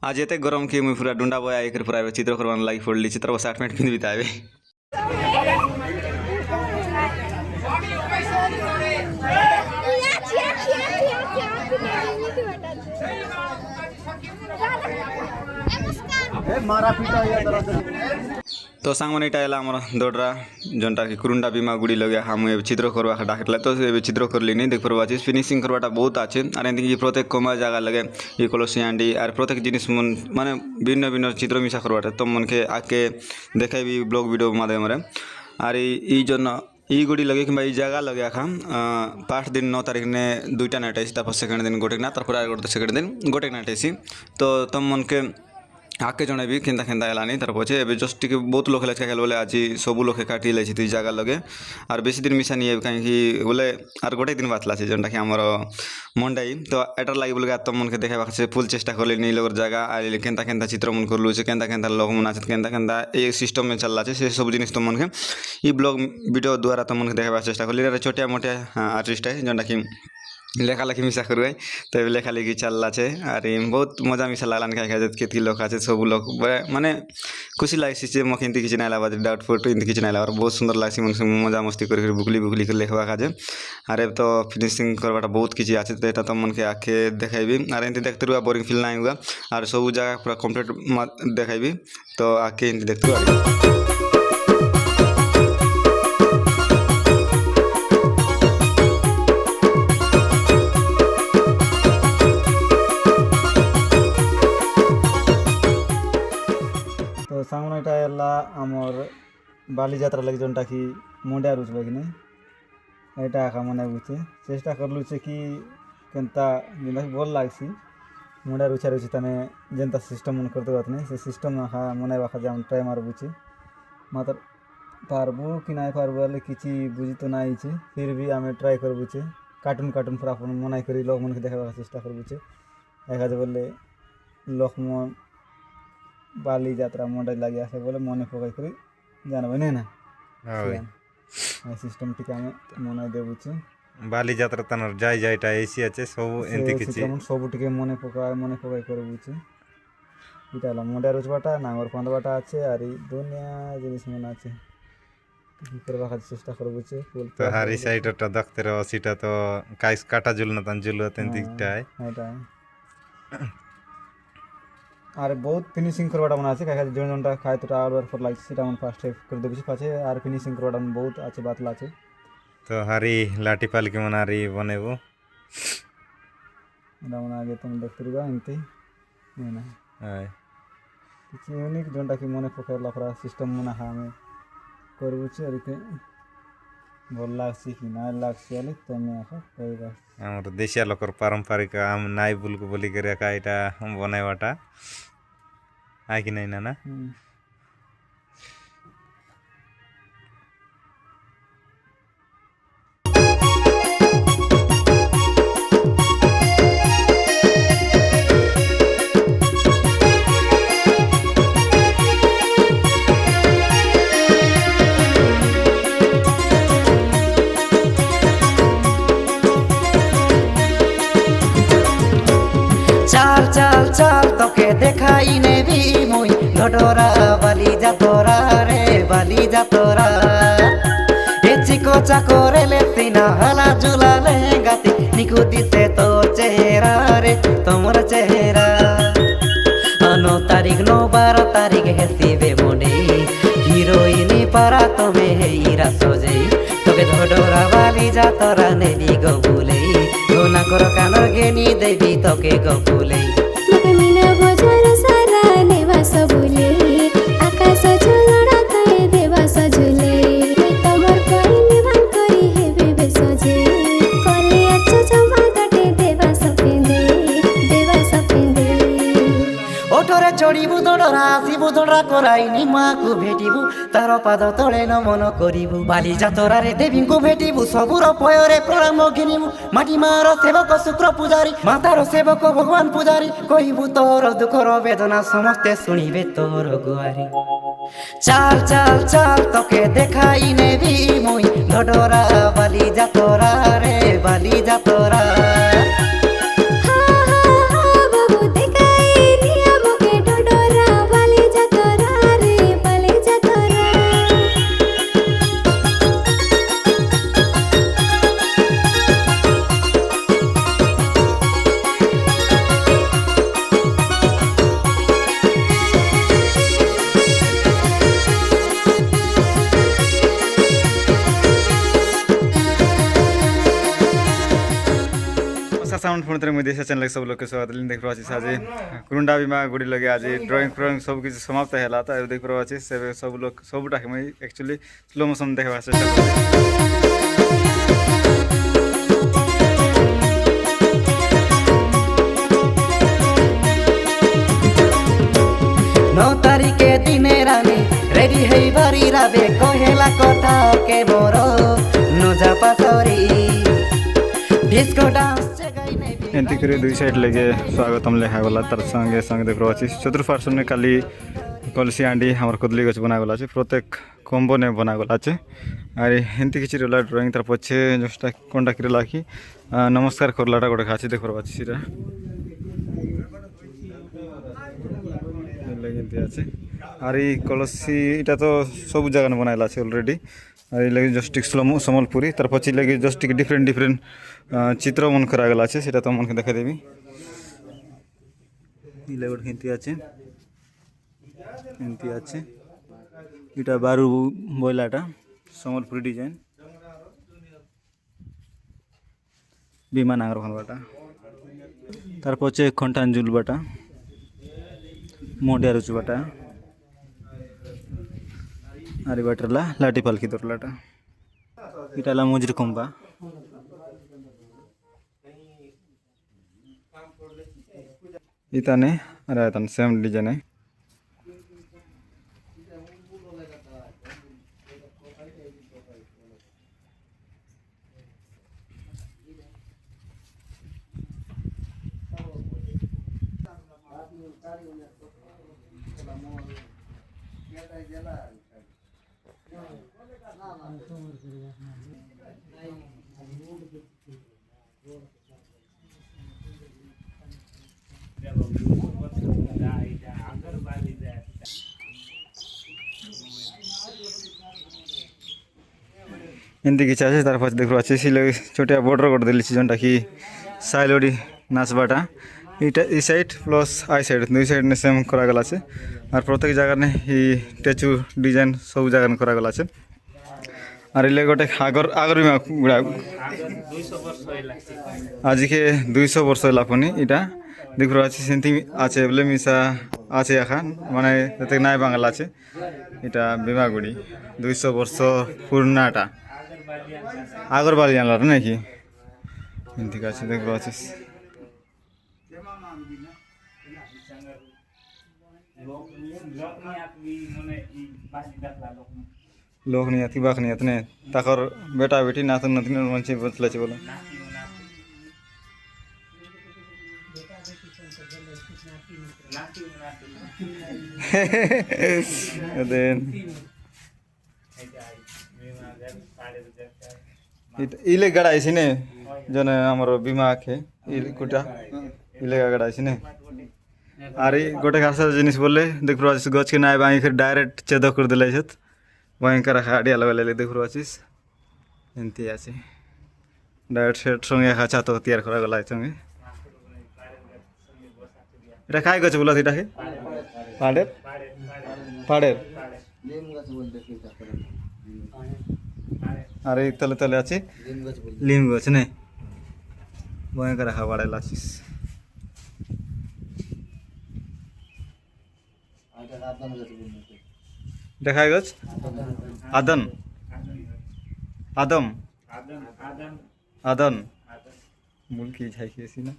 आज एते गरम कि मुई पूरा डुंडा बया एकर पूरा चित्र करवान लागि पड़ली चित्र बस 8 मिनट पिंध बितावे। तो सांग मन इटा आम दौड़रा जोनटा कि कुरुंडा बीमा गुड़ी लगे हम चित्र करवा डाकला तो चित्र करली नहीं देख पार्बा फिनिशिंग करवाटा बहुत अच्छे और एमती प्रत्येक कमा जगह लगे ये कलसी आंडी और प्रत्येक जिनिस मन माने भिन्न भिन्न चित्र मिसा करवाटा तुम मन के आके देखेबी ब्लॉग वीडियो माध्यम और ई गुड़ी लगे कि जगह लगे आखा 5 दिन 9 तारीख ने 2टा नाइट आई तार सेकेंड दिन गोटे ना तार सेकेंड दिन गोटे नाइट आई तो तुम मन के आके जनइबी केन्ता केन्ता हेलानी तार पछे एबे जस्ट टिके बहुत लोक हेला खाइल बोले आज सबू लोके काटी लाइछि तुई जगह लगे और बेसी दिन मिसा नहीं कहीं बोले और गोटे दिन बातला से जोनटा कि आमर मंडाई तो एटार लगे बोले तुम मन के देखा से फुल चेष्टा करली नहीं लोग जगह आइले केन्ता केन्ता चित्र मन करलु से केन्ता केन्ता लोक मन आछे केन्ता केन्ता ए सिस्टम में चलला छे से सब जिनिस तुम मन के ई ब्लॉग वीडियो द्वारा तुम मन के देखाबार चेष्टा करली छोटिया मोटिया आर्टिस्ट है जोनटा कि लेखा लेखी मिसा करुए तो लेखा लेखी चलला छे और बहुत मजा मिसा लागलान खाई केतकी लोक आछे सब लोक माने खुशी लागसी जे मके इनती किछ नाइला बाजे डाउट फोटो इनती किछ नाइला और बहुत सुंदर लागसी मन मजा मस्ती कर बुकली बुकली कर लेखवा काजे अरे तो फिनिशिंग करवाटा बहुत किछि आछे तो एटा तो मन के आखे देखाइबी और इनती देखते रुआ बोरिंग फील नाइ हुआ और सब जगह पूरा कंप्लीट देखाइबी तो आके इनती देखते रुआ। तो सामने एटा आमर बाली यात्रा लगे जोनटा कि मुंडिया रुच लगे एटा आखा मना बुचे चेष्टा करलु कि केनता जेनता भल लागसी मुंडिया रुचा रुचि तने जेनता सिस्टम मन करते बात नहीं से सिस्टम आखा मनाइबा खा जाम ट्राई मार बुचे मात्र पारबो कि नाइ पारबो वाले किछि बुझी तो नाइ छे फिर भी आमे ट्राई कर बुचे कार्टून कार्टून पूरा मनाई करी लोक मन के देखाबा चेष्टा कर बुचे एका जे बोले लोक मन बाली यात्रा मंडा लगी आसे बोले मने पकाई करी जानबे नै ना हां सिस्टम टिका में मने देबुचे बाली यात्रा तनर जाय जायटा एसी আছে सब एंती किछि सब टिके मने पकाई करबुचे इटाला मंडा रोजबाटा नांगर पंदबाटा আছে আর এই দুনিয়া জিনিস মনে আছে কি করবা খালি চেষ্টা করবুছে তো হারি সাইডটা দেখতে রো সিটা তো কাইস কাটা ঝুলনা তান ঝুলু তেনতিকটাই এটা আর বহুত ফিনিশিং করবাটা মনে আছে কাকা জন জনটা খায় তো আর ফর লাগছে সেটা মন ফার্স্ট করে দেবছি পাছে আর ফিনিশিং করবাটা বহুত আছে বাতলা আছে তো হারি লাঠি পাল কি মন হারি বনেবো এটা মনে আগে তুমি দেখতে দিবা এমতি না হাই কিছু ইউনিক জনটা কি মনে পকাইলা পুরা সিস্টেম মনে হামে করবুছি আর কি ভাল লাগছে কি না লাগছে আলে তুমি আখা কইবা আমার দেশীয় লোকের পারম্পরিক আম নাই বুলকু বলি করে কা এটা বনাইবাটা আই কি নাই না না चल चल तोके देखाई नेबी मुई घटोरा बाली जातोरा रे बाली जातोरा ए चिको चाकोरे लेतिना हला झुला ले गाती निकु दिसे तो चेहरा रे तोमर चेहरा 9 तारीख 12 तारीख हेसिबे मोने हिरोइनी पारा तमे हेरा सजे तोके घटोरा बाली जातोरा नेबी गबुले गोना कर कानर गेनी देवी तोके गबुले आकाश झुलड़ा तय देवा सजुले तमर करी निभान करी हेबे बेसजे कले अच्छा जमा गटे देवा सपिंदे ओठरे चढ़िबु दडरा आसिबु दडरा कराइनी माकु भेटिबु तार पाद तले नमन करिबु बाली जातरा रे देवीଙ୍କୁ भेटिबु सबुर पୟରେ प्रणाम घिनिबु माटी मार सेवक शुक्र पूजारी मातार सेवक भगवान पूजारी कहिबु तोर दुखर वेदना समस्ते सुनिबे तोर गुआरी चल चल चल तोके देखाई नेबी मुई घटोरा बाली जातरा रे बाली जातरा बाबू देखाई दिया पुणी थे मुझे देश चैनल सब लोग के स्वागत देख पाची आज कुरुंडा बीमा गुड़ी लगे आज ड्राइंग फ्रॉइंग सब किसी समाप्त है देख पाची सब लोग सबटा मुझे एक्चुअली स्लो मोशन देखा चेष्टा नौ तारिखे दिने रानी रेडी है बारी राबे कहेला कथा के मोरो नजा पासरी डिस्को डांस जगाई नहीं एंती करी दुई साइड लगे स्वागतम लिखा गला तार संगे संगे देख पाची चतुर्पार्श्व ने खाली कलसी आंडी हमार कदली गच बना गला प्रत्येक कम्बो ने बना गला और एंती किसी रहा ड्रॉइंग तार पछे जोटा कोनटा किरला कि नमस्कार करलाटा गोटे खाची देख पाची सीटा আর এই কলসি এটা তো সব জায়গায় বানাইলা আছে অলরেডি আর এই লাগে জাস্ট সম্বলপুরি তার পছি লাগে জাস্ট ডিফরেন্ট ডিফরেন্ট চিত্র মন করা গেল আছে সেটা তো মনকে দেখা দেবি এই লাগে হিন্তি আছে এটা বারু বইলাটা সম্বলপুরি ডিজাইন বিমান আগর ভালবাটা তারপর হচ্ছে খন্টাঞ্জুল বাটা मोडिया रुचुबाटा आरी बाटरला लाठी पालकी दोरलाटा इटाला मुजरी कुंबा इताने अरे तन सेम डिजाइन है एमती किसी अच्छे तार पास देख अच्छे छोटिया बॉर्डर कर दिली जोटा कि साइलोडी नाचबाटा इटा ई साइड प्लस आई साइड दुई साइड ने सेम करा गला है और प्रत्येक जगह ने स्टैचू डिजाइन सब जगह करा गला है और इले गोटे आगर आगर गुड़ा आज के 200 वर्ष लापनी इटा देख अच्छे सेंती आछे बोले मिसा आछे एखान माने जते नाय बांगाल आछे इटा बीमागुड़ी 200 वर्ष पुरनाटा आगर बाली जानला नाकि ठीक আছে देख अच्छे लोक नहीं आती बाक नहीं आते ताकर बेटा बेटी नातन नातिन मानसी बचला बोलो इले गड़ा ने जने आमर बीमा आखे कुटा इले गड़ा ने और गोटे खास जिनिस बोले देख गच के ना बाई फिर डायरेक्ट छेद कर दिले भयंकर हाड़िया लगे देख पाचिस एमती आछे डायरेक्ट सेट संगे खा छात तैयार करा गला संगे এটা খাই গছ বলা এটাকে পাড়ের পাড়ের আর এই তলে তলে আছে লিম গছ না ভয়ঙ্কর হাওয়াড়ে লাছিস দেখাই গছ আদন আদম আদন মূল কি ছাই খেয়েছি না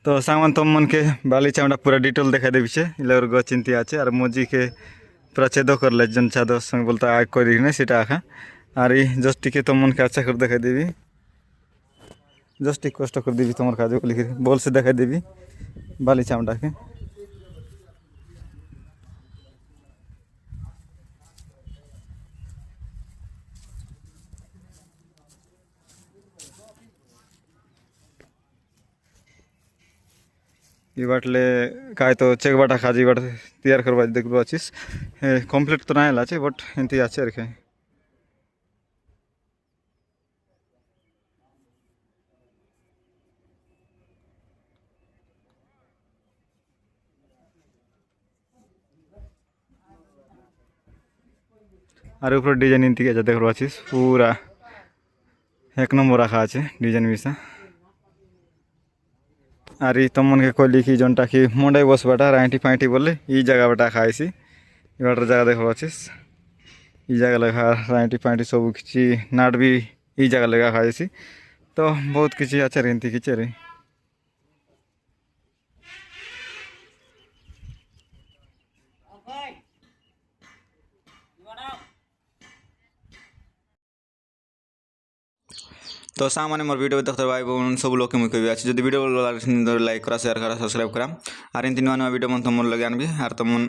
तो सामान तुम मन के बाली चावड़ा पूरा डिटेल देखा देवी से इलार गचिंती आछे और मजी के पूरा छेद कर ले जन छाद संग बोलता आग कर ना सेटा आखा और जस्ट टिके तुम मन के अच्छा कर देखा देवी जस्ट टिक कष्ट कर देवी तुम्हारे काज लिखे बोल से देखा देवी बाली चावड़ा के ये बाटले काय तो चेक बाटा खाजी बाट तैयार करवा देख अच्छी कमप्लीट तो ना लाचे बट एमती आछे आर के और ऊपर डिजाइन इनती देख अच्छी पूरा एक नंबर रखा আছে ডিজাইন মিশা আর ই তমনকে কইলি কি জনটা কি মুন্ডাই বসবাটা রাইটি ফাইটি বলে এই জায়গাটা খাইছি এবারটার জায়গা দেখো আছিস এই জায়গা লেখা রাইটি ফাইটি সব কিছু নাট বি এই জায়গা লেখা খাইছি তো বহুত কিছু আছে রেন্তি কিছু রে তো সামানে মোর ভিডিও দেখতে ভাই বোন সব লোক মুই কবি আছে যদি ভিডিও ভালো লাগে লাইক করা শেয়ার করা সাবস্ক্রাইব করা আর এমনি নয়া নয়া ভিডিও মন তোমর লগে আনবি আর তোমন